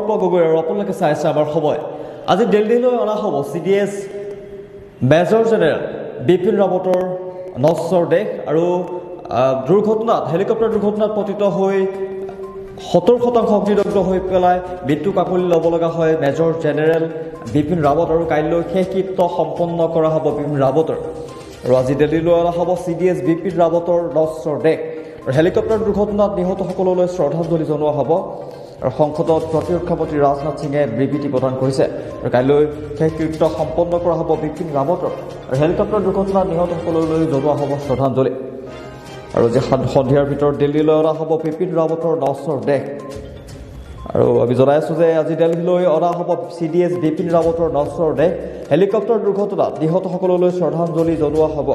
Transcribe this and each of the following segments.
অৰ্প গগৈ আৰু আপোনালোকে চাইছে আমাৰ সময় আজি দিল্লীলৈ অনা হ'ব CDS মেজৰ জেনেৰেল বিপিন ৰাৱতৰ নশ্বৰ দেশ আৰু দুৰ্ঘটনাত হেলিকপ্টাৰ দুৰ্ঘটনাত পতিত হৈ 70% অগ্নিদগ্ধ হৈ পেলাই মৃত্যু কাকলি ল'ব লগা হয় মেজৰ জেনেৰেল বিপিন ৰাৱত আৰু কাইলৈ শেষ কৃত্য সম্পন্ন কৰা হ'ব বিপিন ৰাৱতৰ আৰু আজি দিল্লীলৈ অনা হ'ব CDS বিপিন ৰাৱতৰ নশ্বৰ দেশ আৰু হেলিকপ্টাৰ দুৰ্ঘটনাত নিহতসকললৈ শ্ৰদ্ধাঞ্জলি জনোৱা হ'ব আৰু সংসদত প্ৰতিৰক্ষা মন্ত্ৰী ৰাজনাথ সিঙে বিবৃতি প্ৰদান কৰিছে আৰু কাইলৈ শেষ কৃত্য সম্পন্ন কৰা হ'ব বিপিন ৰাৱতৰ আৰু হেলিকপ্টাৰ দুৰ্ঘটনাত নিহতসকললৈ জনোৱা হ'ব শ্ৰদ্ধাঞ্জলি আৰু যে সন্ধিয়াৰ ভিতৰত দিল্লীলৈ অনা হ'ব বিপিন ৰাৱতৰ নশ্বৰ দেশ আৰু আমি জনাই আছোঁ যে আজি দিল্লীলৈ অনা হ'ব CDS বিপিন ৰাৱতৰ নশ্বৰ দেশ হেলিকপ্টাৰ দুৰ্ঘটনাত নিহতসকললৈ শ্ৰদ্ধাঞ্জলি জনোৱা হ'ব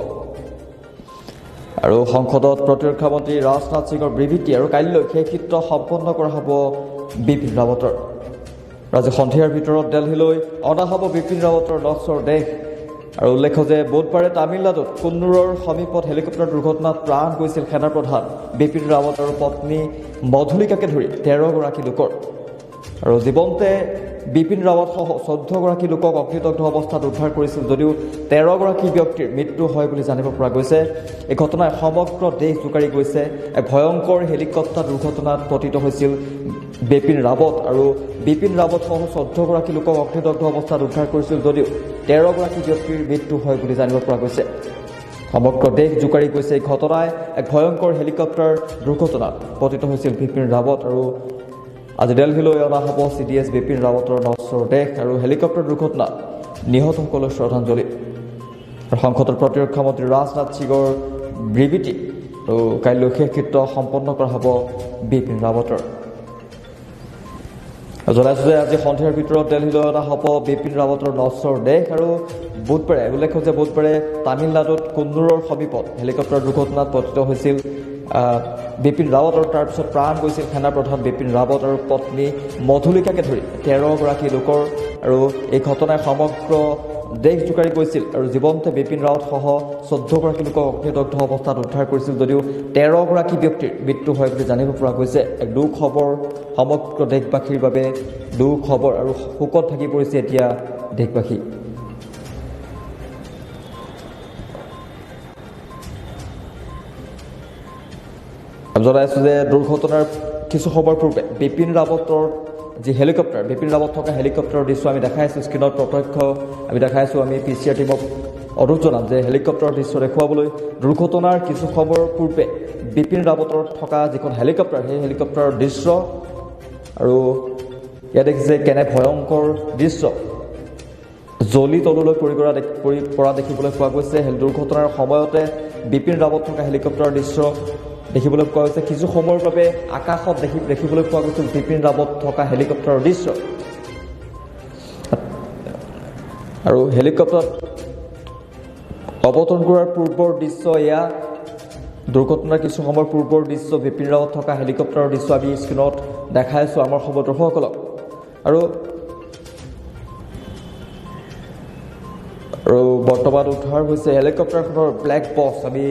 আৰু সংসদত প্ৰতিৰক্ষা মন্ত্ৰী ৰাজনাথ সিঙৰ বিবৃতি আৰু কাইলৈ শেষ কৃত্য সম্পন্ন কৰা হ'ব বিপিন ৰাৱতৰ আজি সন্ধিয়াৰ ভিতৰত দিল্লীলৈ অনা হ'ব বিপিন ৰাৱতৰ নশ্বৰ দেশ আৰু উল্লেখ্য যে বুধবাৰে তামিলনাডুত কুন্নুৰৰ সমীপত হেলিকপ্টাৰ দুৰ্ঘটনাত প্ৰাণ গৈছিল সেনাপ্ৰধান বিপিন ৰাৱত আৰু পত্নী মধুলিকাকে ধৰি 13 গৰাকী লোকৰ আৰু জীৱন্তে বিপিন ৰাৱতসহ 14 গৰাকী লোকক অগ্নিদগ্ধ অৱস্থাত উদ্ধাৰ কৰিছিল যদিও 13 গৰাকী ব্যক্তিৰ মৃত্যু হয় বুলি জানিব পৰা গৈছে এই ঘটনাই সমগ্ৰ দেশ জোকাৰি গৈছে এক ভয়ংকৰ হেলিকপ্টাৰ দুৰ্ঘটনাত পতিত হৈছিল বিপিন ৰাৱত আৰু বিপিন ৰাৱতসহ 14 গৰাকী লোকক অগ্নিদগ্ধ অৱস্থাত উদ্ধাৰ কৰিছিল যদিও 13 গৰাকী ব্যক্তিৰ মৃত্যু হয় বুলি জানিব পৰা গৈছে সমগ্ৰ দেশ জোকাৰি গৈছে এই ঘটনাই এক ভয়ংকৰ হেলিকপ্টাৰ দুৰ্ঘটনাত পতিত হৈছিল বিপিন ৰাৱত আৰু আজি দিল্লীলৈ অনা হ'ব CDS বিপিন ৰাৱতৰ নশ্বৰ দেশ আৰু হেলিকপ্টাৰ দুৰ্ঘটনাত নিহতসকললৈ শ্ৰদ্ধাঞ্জলি আৰু সংসদৰ প্ৰতিৰক্ষা মন্ত্ৰী ৰাজনাথ সিঙৰ বিবৃতি আৰু কাইলৈ শেষ কৃত্য সম্পন্ন কৰা হ'ব বিপিন ৰাৱতৰ জনাইছোঁ যে আজি সন্ধিয়াৰ ভিতৰত দিল্লীলৈ অনা হ'ব বিপিন ৰাৱতৰ নশ্বৰ দেশ আৰু বুধবাৰে উল্লেখ্য যে বুধবাৰে তামিলনাডুত কুন্নুৰৰ সমীপত হেলিকপ্টাৰ দুৰ্ঘটনাত পতিত হৈছিল বিপিন ৰাৱত আৰু তাৰপিছত প্ৰাণ গৈছিল সেনাপ্ৰধান বিপিন ৰাৱত আৰু পত্নী মধুলিকাকে ধৰি 13 গৰাকী লোকৰ আৰু এই ঘটনাই সমগ্ৰ দেশ জোকাৰি গৈছিল আৰু জীৱন্তে বিপিন ৰাৱতসহ 14 গৰাকী লোকক অগ্নিদগ্ধ অৱস্থাত উদ্ধাৰ কৰিছিল যদিও 13 গৰাকী ব্যক্তিৰ মৃত্যু হয় বুলি জানিব পৰা গৈছে এক দুখ খবৰ সমগ্ৰ দেশবাসীৰ বাবে দুখ খবৰ আৰু শোকত থাকি পৰিছে এতিয়া দেশবাসী জনাইছোঁ যে দুৰ্ঘটনাৰ কিছু সময়ৰ পূৰ্বে বিপিন ৰাৱতৰ যি হেলিকপ্টাৰ বিপিন ৰাৱত থকা হেলিকপ্টাৰৰ দৃশ্য আমি দেখাই আছোঁ স্ক্ৰীণত প্ৰত্যক্ষ আমি দেখাই আছোঁ আমি PCR টিমক অনুৰোধ জনাম যে হেলিকপ্টাৰৰ দৃশ্য দেখুৱাবলৈ দুৰ্ঘটনাৰ কিছু সময়ৰ পূৰ্বে বিপিন ৰাৱতৰ থকা যিখন হেলিকপ্টাৰ সেই হেলিকপ্টাৰৰ দৃশ্য আৰু ইয়াত দেখিছে কেনে ভয়ংকৰ দৃশ্য জ্বলি তললৈ পৰি পৰা দেখিবলৈ পোৱা গৈছে দুৰ্ঘটনাৰ সময়তে বিপিন ৰাৱত থকা হেলিকপ্টাৰৰ দৃশ্য দেখিবলৈ পোৱা গৈছে কিছু সময়ৰ বাবে আকাশত দেখিবলৈ পোৱা গৈছিল বিপিন ৰাৱত থকা হেলিকপ্টাৰৰ দৃশ্য আৰু হেলিকপ্টাৰ অৱতৰণ কৰাৰ পূৰ্বৰ দৃশ্য এয়া দুৰ্ঘটনাৰ কিছু সময়ৰ পূৰ্বৰ দৃশ্য বিপিন ৰাৱত থকা হেলিকপ্টাৰৰ দৃশ্য আমি স্ক্ৰীণত দেখাই আছোঁ আমাৰ সময় দৰ্শকসকলক আৰু বৰ্তমান উদ্ধাৰ হৈছে হেলিকপ্টাৰখনৰ ব্লেক বক্স আমি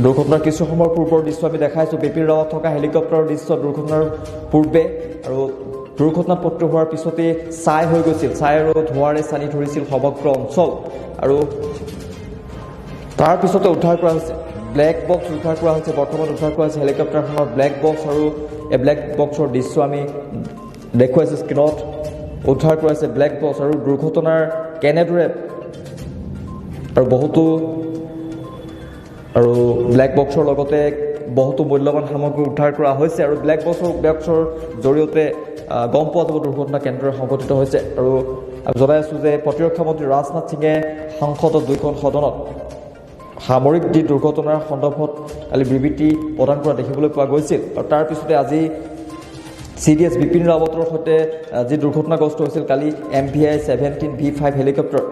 দুৰ্ঘটনাৰ কিছু সময়ৰ পূৰ্বৰ দৃশ্য আমি দেখাইছোঁ বিপিন ৰাৱত থকা হেলিকপ্টাৰৰ দৃশ্য দুৰ্ঘটনাৰ পূৰ্বে আৰু দুৰ্ঘটনাত পতিত হোৱাৰ পিছতে ছাই হৈ গৈছিল ছাই আৰু ধোঁৱাৰে চানি ধৰিছিল সমগ্ৰ অঞ্চল আৰু তাৰ পিছতে উদ্ধাৰ কৰা হৈছে ব্লেক বক্স উদ্ধাৰ কৰা হৈছে বৰ্তমান উদ্ধাৰ কৰা হৈছে হেলিকপ্টাৰখনৰ ব্লেক বক্স আৰু এই ব্লেক বক্সৰ দৃশ্য আমি দেখুৱাইছোঁ স্ক্ৰীণত উদ্ধাৰ কৰা হৈছে ব্লেক বক্স আৰু দুৰ্ঘটনাৰ কেনেদৰে আৰু বহুতো আৰু ব্লেক বক্সৰ লগতে বহুতো মূল্যৱান সামগ্ৰী উদ্ধাৰ কৰা হৈছে আৰু ব্লেক বক্সৰ জৰিয়তে গম পোৱা যাব দুৰ্ঘটনা কেনেদৰে সংঘটিত হৈছে আৰু আমি জনাই আছোঁ যে প্ৰতিৰক্ষা মন্ত্ৰী ৰাজনাথ সিঙে সংসদত দুয়োখন সদনত সামৰিক দি দুৰ্ঘটনাৰ সন্দৰ্ভত কালি বিবৃতি প্ৰদান কৰা দেখিবলৈ পোৱা গৈছিল আৰু তাৰ পিছতে আজি CDS বিপিন ৰাৱতৰ সৈতে যি দুৰ্ঘটনাগ্ৰস্ত হৈছিল কালি MVI 17 V5 helicopter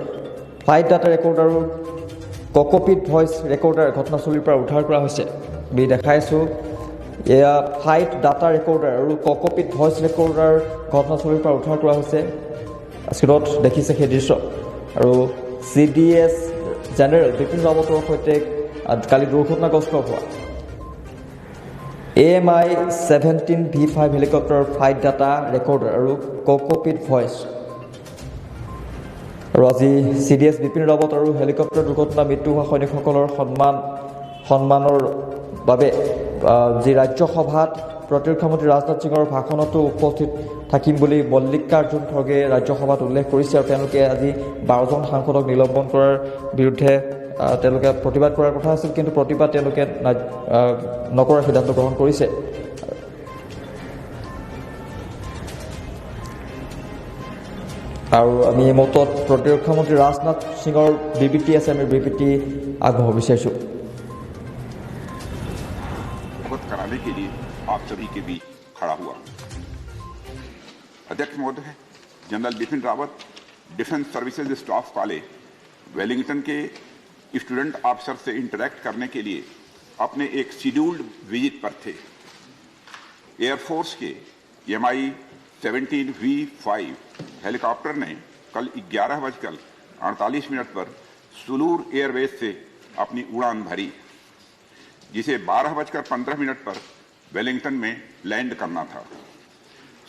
flight data recorder আৰু ককপিট ভইচ ৰেকৰ্ডাৰ ঘটনাস্থলীৰ পৰা উদ্ধাৰ কৰা হৈছে আমি দেখাইছোঁ এয়া ফ্লাইট ডাটা ৰেকৰ্ডাৰ আৰু ককপিট ভইচ ৰেকৰ্ডাৰ ঘটনাস্থলীৰ পৰা উদ্ধাৰ কৰা হৈছে স্ক্ৰীণত দেখিছে সেই দৃশ্য আৰু CDS জেনেৰেল বিপিন ৰাৱতৰ সৈতে কালি দুৰ্ঘটনাগ্ৰস্ত হোৱা AMI 17V5 helicopter flight data recorder আৰু ককপিট ভইচ। আৰু আজি CDS বিপিন ৰাৱত আৰু হেলিকপ্টাৰ দুৰ্ঘটনা মৃত্যু হোৱা সৈনিকসকলৰ সন্মানৰ বাবে যি ৰাজ্যসভাত প্ৰতিৰক্ষা মন্ত্ৰী ৰাজনাথ সিঙৰ ভাষণতো উপস্থিত থাকিম বুলি মল্লিকাৰ্জুন খৰ্গে ৰাজ্যসভাত উল্লেখ কৰিছে আৰু তেওঁলোকে আজি 12জন সাংসদক নিলম্বন কৰাৰ বিৰুদ্ধে তেওঁলোকে প্ৰতিবাদ কৰাৰ কথা আছিল, কিন্তু প্ৰতিবাদ তেওঁলোকে নকৰাৰ সিদ্ধান্ত গ্ৰহণ কৰিছে। আৰু আমি এই মুহূৰ্তত প্ৰতিৰক্ষা মন্ত্ৰী ৰাজনাথ সিঙৰ বিবৃতি আছে, আমি বিবৃতি আগবঢ়াব বিচাৰিছোঁ। कराने के लिए आप सभी के बीच खड़ा हुआ। अध्यक्ष महोदय, general Bipin Rawat defence services staff college Wellington के स्टूडेंट ऑफिसर से इंटरेक्ट करने के लिए अपने एक शेड्यूल्ड विजिट पर थे। एयरफोर्स के MI 17V5 हेलीकॉप्टर ने कल 11:48 पर सुलूर एयरबेस से अपनी उड़ान भरी, जिसे 12:15 पर वेलिंगटन में लैंड करना था।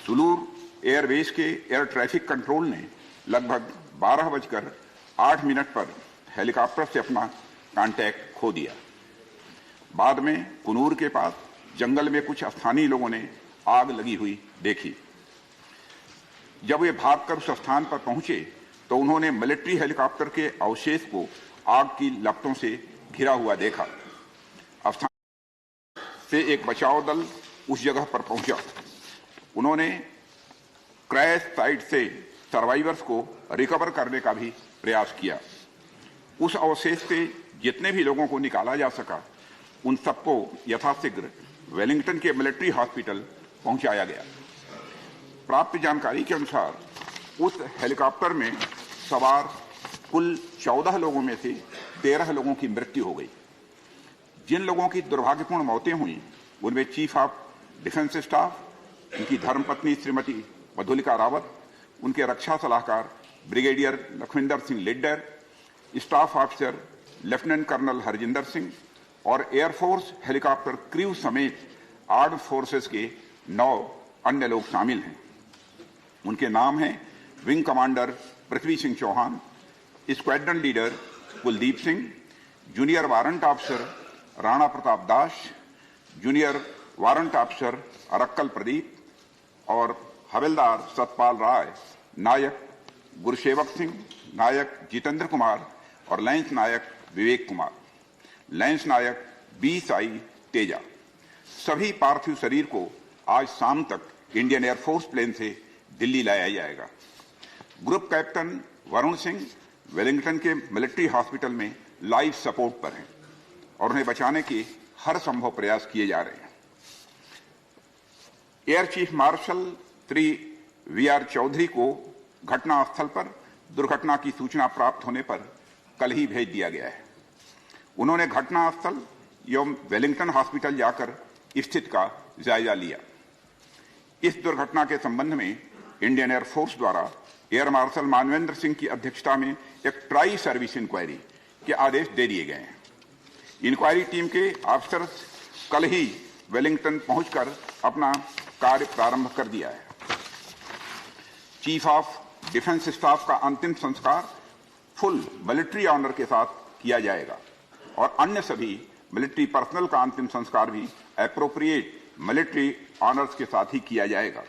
सुलूर एयरबेस के एयर ट्रैफिक कंट्रोल ने लगभग 12:08 पर हेलीकॉप्टर से अपना कांटेक्ट खो दिया। बाद में कुनूर के पास जंगल में कुछ स्थानीय लोगों ने आग लगी हुई देखी। जब वे भागकर उस स्थान पर पहुंचे तो उन्होंने मिलिट्री हेलीकॉप्टर के अवशेष को आग की लपटों से घिरा हुआ देखा। से एक बचाव दल उस जगह पर पहुंचा। उन्होंने क्रैश साइट से सर्वाइवर्स को रिकवर करने का भी प्रयास किया। उस अवशेष से जितने भी लोगों को निकाला जा सका उन सबको यथाशीघ्र वेलिंगटन के मिलिट्री हॉस्पिटल पहुंचाया गया। प्राप्त जानकारी के अनुसार उस हेलीकॉप्टर में सवार कुल 14 लोगों में से 13 लोगों की मृत्यु हो गई। जिन लोगों की दुर्भाग्यपूर्ण मौतें हुई उनमें चीफ ऑफ डिफेंस स्टाफ, उनकी धर्मपत्नी श्रीमती मधुलिका रावत, उनके रक्षा सलाहकार brigadier Lakhvinder Singh Lidder, staff officer lieutenant colonel Harjinder Singh और एयरफोर्स हेलीकॉप्टर क्रू समेत आर्म्ड फोर्सेस के 9 अन्य लोग शामिल हैं। उनके नाम हैं wing commander Prithvi Singh Chauhan, squadron leader Kuldeep Singh, junior warrant officer Rana Pratap Das, junior warrant officer Arakkal Pradeep और हवलदार सतपाल राय, नायक गुरसेवक सिंह, नायक जितेंद्र कुमार और lance Naik Vivek Kumar, lance Naik B Sai Teja. सभी पार्थिव शरीर को आज शाम तक इंडियन एयरफोर्स प्लेन से दिल्ली लाया जाएगा। Group captain Varun Singh Wellington के मिलिट्री हॉस्पिटल में लाइफ सपोर्ट पर हैं और उन्हें बचाने के हर संभव प्रयास किए जा रहे हैं। Air chief marshal Shri VR Chaudhary को घटनास्थल पर दुर्घटना की सूचना प्राप्त होने पर कल ही भेज दिया गया है। उन्होंने घटनास्थल एवं वेलिंगटन हॉस्पिटल जाकर स्थिति का जायजा लिया। इस दुर्घटना के संबंध में इंडियन एयरफोर्स द्वारा एयर मार्शल मानवेंद्र सिंह की अध्यक्षता में एक ट्राई सर्विस इंक्वायरी के आदेश दे दिए गए हैं। इंक्वायरी टीम के अफसर कल ही वेलिंगटन पहुंचकर अपना कार्य प्रारंभ कर दिया है। चीफ ऑफ डिफेंस स्टाफ का अंतिम संस्कार फुल मिलिट्री ऑनर के साथ किया जाएगा और अन्य सभी मिलिट्री पर्सनल का अंतिम संस्कार भी एप्रोप्रिएट मिलिट्री ऑनर्स के साथ ही किया जाएगा।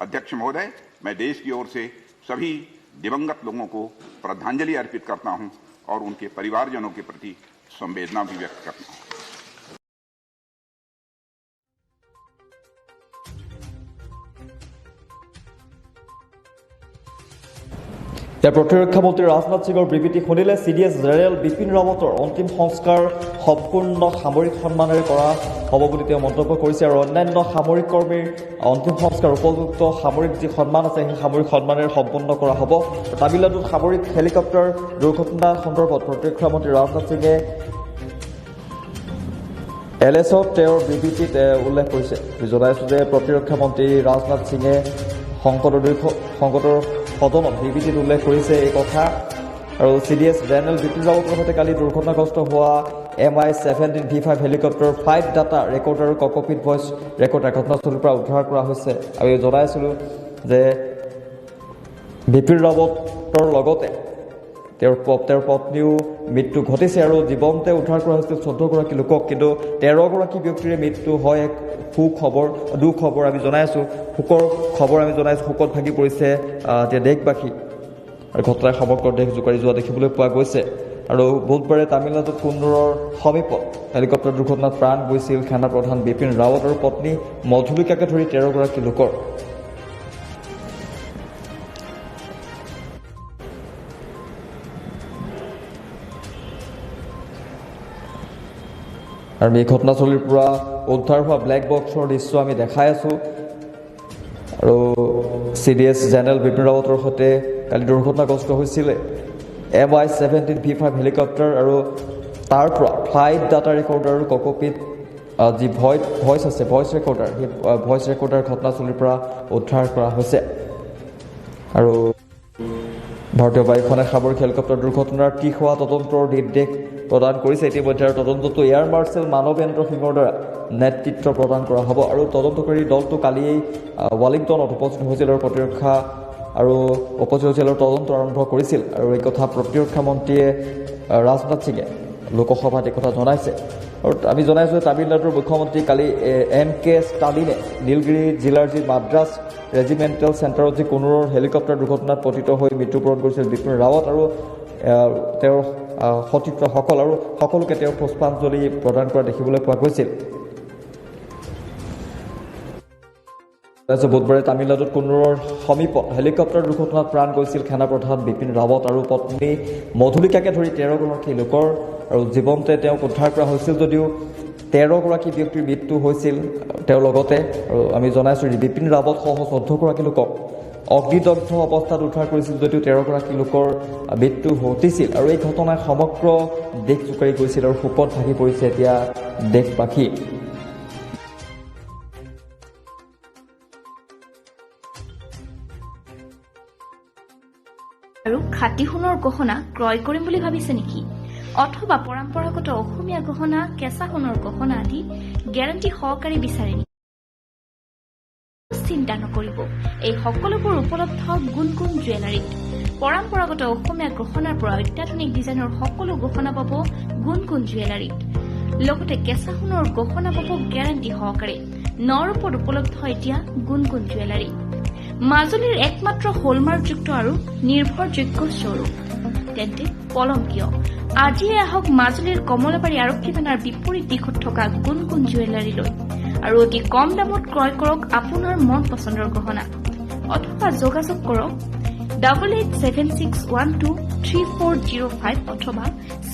अध्यक्ष महोदय, मैं देश की ओर से सभी दिवंगत लोगों को श्रद्धांजलि अर्पित करता हूं और उनके परिवारजनों के प्रति संवेदना भी व्यक्त करता हूं। ইয়াৰ প্ৰতিৰক্ষা মন্ত্ৰী ৰাজনাথ সিঙৰ বিবৃতি শুনিলে CDS জেনেৰেল বিপিন ৰাৱতৰ অন্তিম সংস্কাৰ সম্পূৰ্ণ সামৰিক সন্মানেৰে কৰা হ'ব বুলি তেওঁ মন্তব্য কৰিছে আৰু অন্যান্য সামৰিক কৰ্মীৰ অন্তিম সংস্কাৰ উপযুক্ত সামৰিক যি সন্মান আছে সেই সামৰিক সন্মানেৰে সম্পন্ন কৰা হ'ব। তামিলনাডুত সামৰিক হেলিকপ্টাৰ দুৰ্ঘটনা সন্দৰ্ভত প্ৰতিৰক্ষা মন্ত্ৰী ৰাজনাথ সিঙে LSত তেওঁৰ বিবৃতিত উল্লেখ কৰিছে। জনাইছোঁ যে প্ৰতিৰক্ষা মন্ত্ৰী ৰাজনাথ সিঙে সংকটৰ সদনত বিবৃতিত উল্লেখ কৰিছে এই কথা। আৰু CDS জেনেৰেল বিপিন ৰাৱতৰ সৈতে কালি দুৰ্ঘটনাগ্ৰস্ত হোৱা MI-17 V5 helicopter flight data recorder আৰু ককপিট ভইচ ৰেকৰ্ডাৰ ঘটনাস্থলীৰ পৰা উদ্ধাৰ কৰা হৈছে। আমি জনাইছিলোঁ যে বিপিন ৰাৱতৰ লগতে তেওঁৰ পত্নীও মৃত্যু ঘটিছে আৰু জীৱনতে উদ্ধাৰ কৰা হৈছিল 14গৰাকী লোকক, কিন্তু 13গৰাকী ব্যক্তিৰে মৃত্যু হয় এক দুখবৰ আমি জনাই আছোঁ। শোকৰ খবৰ আমি জনাইছোঁ, শোকত ভাগি পৰিছে দেশবাসী আৰু ঘটনাই সমগ্ৰ দেশ জোকাৰি যোৱা দেখিবলৈ পোৱা গৈছে। আৰু বুধবাৰে তামিলনাডুত কুন্নুৰৰ সমীপত হেলিকপ্টাৰ দুৰ্ঘটনাত প্ৰাণ গৈছিল সেনা প্ৰধান বিপিন ৰাৱত আৰু পত্নী মধুলিকাকে ধৰি 13গৰাকী লোকৰ। আৰু এই ঘটনাস্থলীৰ পৰা উদ্ধাৰ হোৱা ব্লেক বক্সৰ দৃশ্য আমি দেখাই আছোঁ। আৰু CDS জেনেৰেল বিপিন ৰাৱতৰ সৈতে কালি দুৰ্ঘটনাগ্ৰস্ত হৈছিলে MI-17 V5 হেলিকপ্টাৰ আৰু তাৰ পৰা ফ্লাইট ডাটা ৰেকৰ্ডাৰ আৰু ককপিট যি ভইচ আছে ভইচ ৰেকৰ্ডাৰ ঘটনাস্থলীৰ পৰা উদ্ধাৰ কৰা হৈছে। আৰু ভাৰতীয় বায়ুসেনাই সামৰিক হেলিকপ্টাৰ দুৰ্ঘটনাৰ তীখোৱা তদন্তৰ নিৰ্দেশ প্ৰদান কৰিছে। ইতিমধ্যে তদন্তটো এয়াৰ মাৰ্শ্বেল মানৱেন্দ্ৰ সিঙৰ দ্বাৰা নেতৃত্ব প্ৰদান কৰা হ'ব। আৰু তদন্তকাৰী দলটো কালিয়েই ৱালিংটনত উপস্থিত হৈছিল আৰু প্ৰতিৰক্ষা আৰু উপস্থিত হৈছিল আৰু তদন্ত আৰম্ভ কৰিছিল। আৰু এই কথা প্ৰতিৰক্ষা মন্ত্ৰীয়ে ৰাজনাথ সিঙে লোকসভাত এই কথা জনাইছে। আৰু আমি জনাইছোঁ যে তামিলনাডুৰ মুখ্যমন্ত্ৰী কালি MK ষ্টালিনে নীলগিৰি জিলাৰ যি মাদ্ৰাছ ৰেজিমেণ্টেল চেণ্টাৰত যি কুন্নুৰৰ হেলিকপ্টাৰ দুৰ্ঘটনাত পতিত হৈ মৃত্যুবৰণ কৰিছিল বিপিন ৰাৱত আৰু তেওঁৰ সতীৰ্থসকল আৰু সকলোকে তেওঁ পুষ্পাঞ্জলি প্ৰদান কৰা দেখিবলৈ পোৱা গৈছিল। বুধবাৰে তামিলনাডুত কুন্নুৰৰ সমীপত হেলিকপ্টাৰ দুৰ্ঘটনাত প্ৰাণ গৈছিল সেনা প্ৰধান বিপিন ৰাৱত আৰু পত্নী মধুলিকাকে ধৰি 13গৰাকী লোকৰ। আৰু জীৱনতে তেওঁক উদ্ধাৰ কৰা হৈছিল যদিও 13গৰাকী ব্যক্তিৰ মৃত্যু হৈছিল তেওঁৰ লগতে। আৰু আমি জনাইছোঁ বিপিন ৰাৱত সহ 14গৰাকী লোকক অগ্নিদগ্ধ অৱস্থাত উদ্ধাৰ কৰিছিল যদিও 13গৰাকী লোকৰ মৃত্যু ঘটিছিল। আৰু এই ঘটনাই সমগ্ৰ দেশ জোকাৰি গৈছিল আৰু শোকত ভাগি পৰিছে এতিয়া দেশবাসী। আৰু খাটি সোণৰ গহনা ক্ৰয় কৰিম বুলি ভাবিছে নেকি? অথবা পৰম্পৰাগত অসমীয়া গহনা, কেঁচা সোণৰ গহনা আদি গেৰাণ্টি সহকাৰে বিচাৰে নেকি? চিন্তা নকৰিব, এই সকলোবোৰ উপলব্ধ গুণগুণ জুৱেলাৰীত। পৰম্পৰাগত অসমীয়া গহনাৰ পৰা অত্যাধুনিক ডিজাইনৰ সকলো গহনা পাব গুণগুণ জুৱেলাৰীত। লগতে কেঁচা সোণৰ গহনা পাব গেৰাণ্টি সহকাৰে। নৰূপত উপলব্ধ এতিয়া গুণগুণ জুৱেলাৰী, মাজুলীৰ একমাত্ৰ হলমাৰ্কযুক্ত আৰু নিৰ্ভৰযোগ্য শ্বৰুম। তেন্তে পলম কিয়? আজিয়ে আহক মাজুলীৰ কমলাবাৰী আৰক্ষী থানাৰ বিপৰীত দিশত থকা গুণগুণ জুৱেলাৰীলৈ আৰু অতি কম দামত ক্ৰয় কৰক আপোনাৰ মন পচন্দৰ গহনা। অথবা যোগাযোগ কৰক 8876123405 অথবা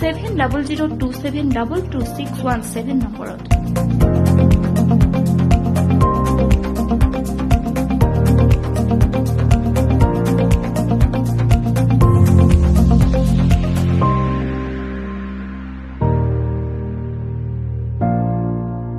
7002722617 নম্বৰত।